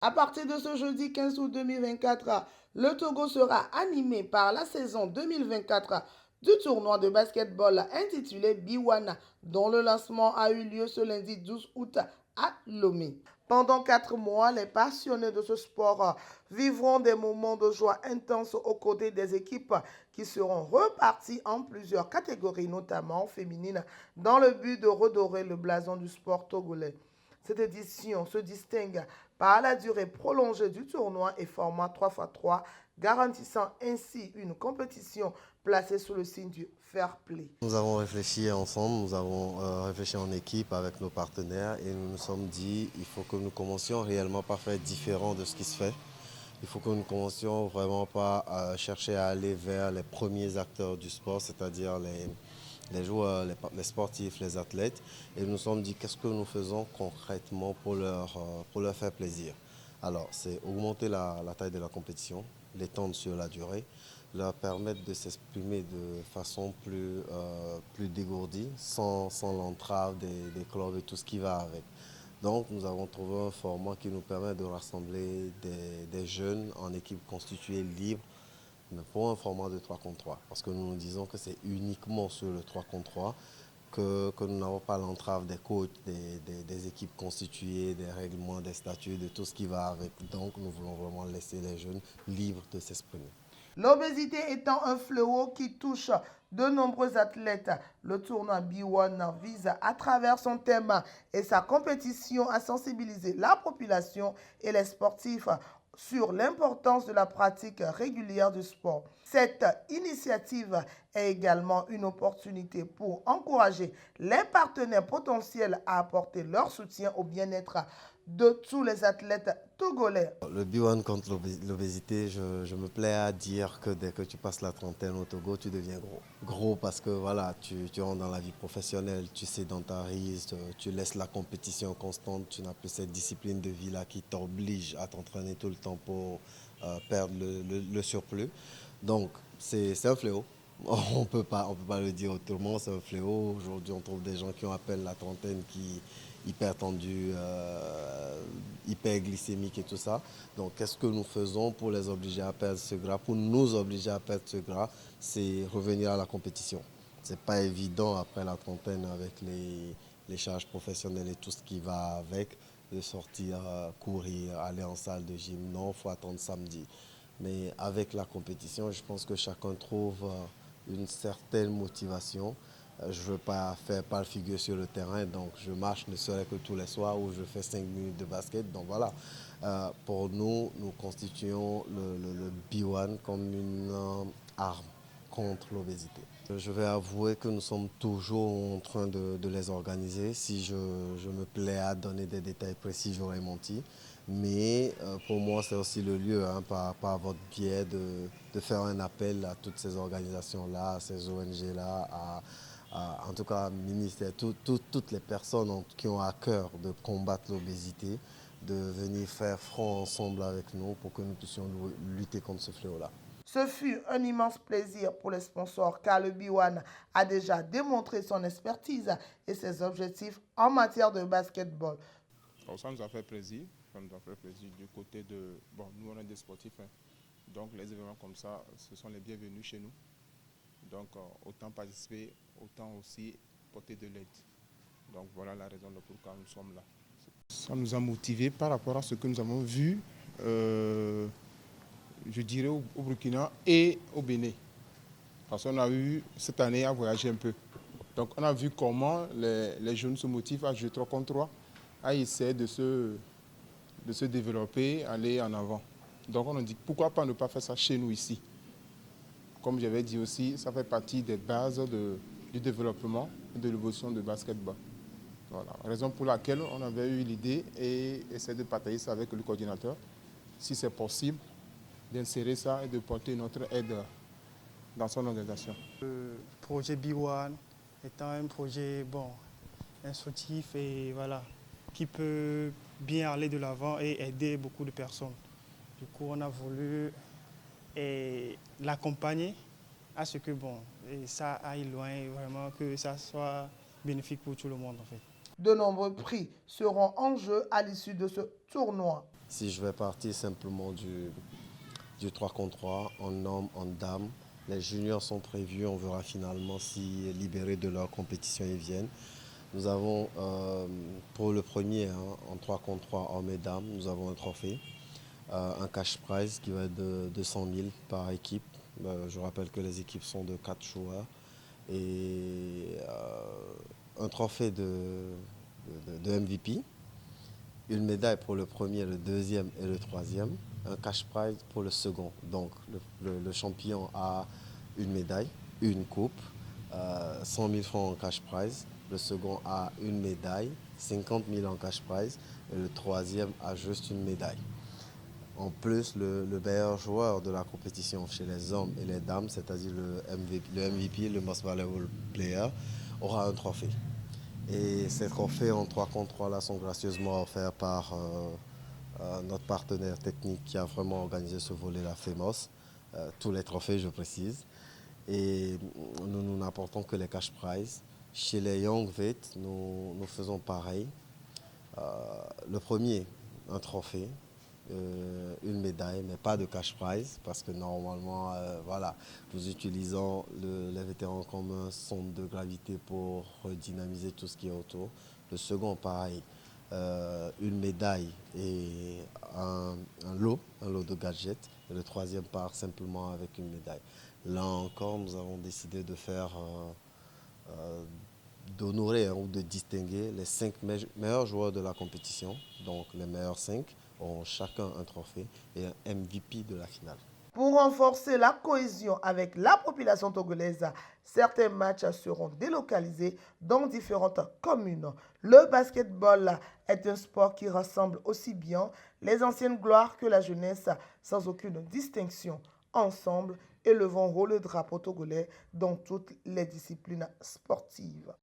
À partir de ce jeudi 15 août 2024, le Togo sera animé par la saison 2024 du tournoi de basketball intitulé Biwana, dont le lancement a eu lieu ce lundi 12 août à Lomé. Pendant 4 mois, les passionnés de ce sport vivront des moments de joie intenses aux côtés des équipes qui seront reparties en plusieurs catégories, notamment féminines, dans le but de redorer le blason du sport togolais. Cette édition se distingue par la durée prolongée du tournoi et format 3x3, garantissant ainsi une compétition placée sous le signe du fair play. Nous avons réfléchi ensemble, nous avons réfléchi en équipe avec nos partenaires et nous nous sommes dit il faut que nous commencions réellement par faire différent de ce qui se fait. Il faut que nous commencions vraiment par chercher à aller vers les premiers acteurs du sport, c'est-à-dire les joueurs, les sportifs, les athlètes. Et nous nous sommes dit qu'est-ce que nous faisons concrètement pour leur faire plaisir. Alors, c'est augmenter la taille de la compétition, l'étendre sur la durée, leur permettre de s'exprimer de façon plus dégourdie, sans l'entrave des clubs et tout ce qui va avec. Donc, nous avons trouvé un format qui nous permet de rassembler des jeunes en équipe constituée libre, mais pour un format de 3 contre 3. Parce que nous nous disons que c'est uniquement sur le 3 contre 3 que nous n'avons pas l'entrave des coachs, des équipes constituées, des règlements, des statuts, de tout ce qui va avec. Donc, nous voulons vraiment laisser les jeunes libres de s'exprimer. L'obésité étant un fléau qui touche de nombreux athlètes, le tournoi B1 vise à travers son thème et sa compétition à sensibiliser la population et les sportifs sur l'importance de la pratique régulière du sport. Cette initiative est également une opportunité pour encourager les partenaires potentiels à apporter leur soutien au bien-être de tous les athlètes togolais. Le B1 contre l'obésité, je me plais à dire que dès que tu passes la trentaine au Togo, tu deviens gros. Gros parce que voilà, tu rentres dans la vie professionnelle, tu sédentarises, tu laisses la compétition constante, tu n'as plus cette discipline de vie-là qui t'oblige à t'entraîner tout le temps pour perdre le surplus. Donc, c'est un fléau. On peut pas le dire autrement, c'est un fléau. Aujourd'hui, on trouve des gens qui ont à peine la trentaine qui hyper tendus, hyperglycémiques et tout ça. Donc, qu'est-ce que nous faisons pour les obliger à perdre ce gras? Pour nous obliger à perdre ce gras, c'est revenir à la compétition. C'est pas évident après la trentaine avec les charges professionnelles et tout ce qui va avec, de sortir, courir, aller en salle de gym. Non, il faut attendre samedi. Mais avec la compétition, je pense que chacun trouve une certaine motivation. Je ne veux pas faire pâle figure sur le terrain, donc je marche ne serait que tous les soirs où je fais 5 minutes de basket. Donc voilà, pour nous, nous constituons le B1 comme une arme contre l'obésité. Je vais avouer que nous sommes toujours en train de les organiser. Si je me plais à donner des détails précis, j'aurais menti. Mais pour moi, c'est aussi le lieu, hein, par votre biais, de faire un appel à toutes ces organisations-là, à ces ONG-là, en tout cas, ministère, toutes les personnes qui ont à cœur de combattre l'obésité, de venir faire front ensemble avec nous pour que nous puissions lutter contre ce fléau-là. Ce fut un immense plaisir pour les sponsors car le B1 a déjà démontré son expertise et ses objectifs en matière de basketball. Alors, ça nous a fait plaisir. Ça nous a fait plaisir du côté de... Bon, nous, on est des sportifs. Hein. Donc, les événements comme ça, ce sont les bienvenus chez nous. Donc, autant participer, autant aussi porter de l'aide. Donc, voilà la raison pour laquelle nous sommes là. Ça nous a motivés par rapport à ce que nous avons vu, je dirais, au Burkina et au Bénin. Parce qu'on a eu cette année à voyager un peu. Donc, on a vu comment les jeunes se motivent à jouer 3 contre 3, à essayer de se développer, aller en avant. Donc, on a dit pourquoi pas ne pas faire ça chez nous ici. Comme j'avais dit aussi, ça fait partie des bases du développement et de l'évolution du basketball. Voilà, raison pour laquelle on avait eu l'idée et essayer de partager ça avec le coordinateur, si c'est possible, d'insérer ça et de porter notre aide dans son organisation. Le projet B1 étant un projet instructif et voilà, qui peut bien aller de l'avant et aider beaucoup de personnes. Du coup, on a voulu l'accompagner à ce que ça aille loin et vraiment que ça soit bénéfique pour tout le monde en fait. De nombreux prix seront en jeu à l'issue de ce tournoi. Si je vais partir simplement du 3 contre 3, en hommes, en dames, les juniors sont prévus, on verra finalement si libérés de leur compétition ils viennent. Nous avons pour le premier, hein, en 3 contre 3, hommes et dames, nous avons un trophée, un cash prize qui va être de 200 000 par équipe. Je rappelle que les équipes sont de 4 joueurs et un trophée de MVP, une médaille pour le premier, le deuxième et le troisième, un cash prize pour le second. Donc le champion a une médaille, une coupe, 100 000 francs en cash prize. Le second a une médaille, 50 000 en cash prize. Et le troisième a juste une médaille. En plus, le meilleur joueur de la compétition chez les hommes et les dames, c'est-à-dire le MVP, le Most Valuable Player, aura un trophée. Et ces trophées en 3 contre 3 là sont gracieusement offerts par notre partenaire technique qui a vraiment organisé ce volet-là, FEMOS. Tous les trophées, je précise. Et nous n'apportons que les cash prizes. Chez les Young Vet, nous faisons pareil. Le premier, un trophée, une médaille, mais pas de cash prize, parce que normalement, voilà, nous utilisons les vétérans comme un centre de gravité pour redynamiser tout ce qui est autour. Le second, pareil, une médaille et un lot de gadgets. Et le troisième part simplement avec une médaille. Là encore, nous avons décidé de faire, d'honorer ou de distinguer les 5 meilleurs joueurs de la compétition. Donc les meilleurs 5 auront chacun un trophée et un MVP de la finale. Pour renforcer la cohésion avec la population togolaise, certains matchs seront délocalisés dans différentes communes. Le basketball est un sport qui rassemble aussi bien les anciennes gloires que la jeunesse sans aucune distinction. Ensemble, élevons haut le drapeau togolais dans toutes les disciplines sportives.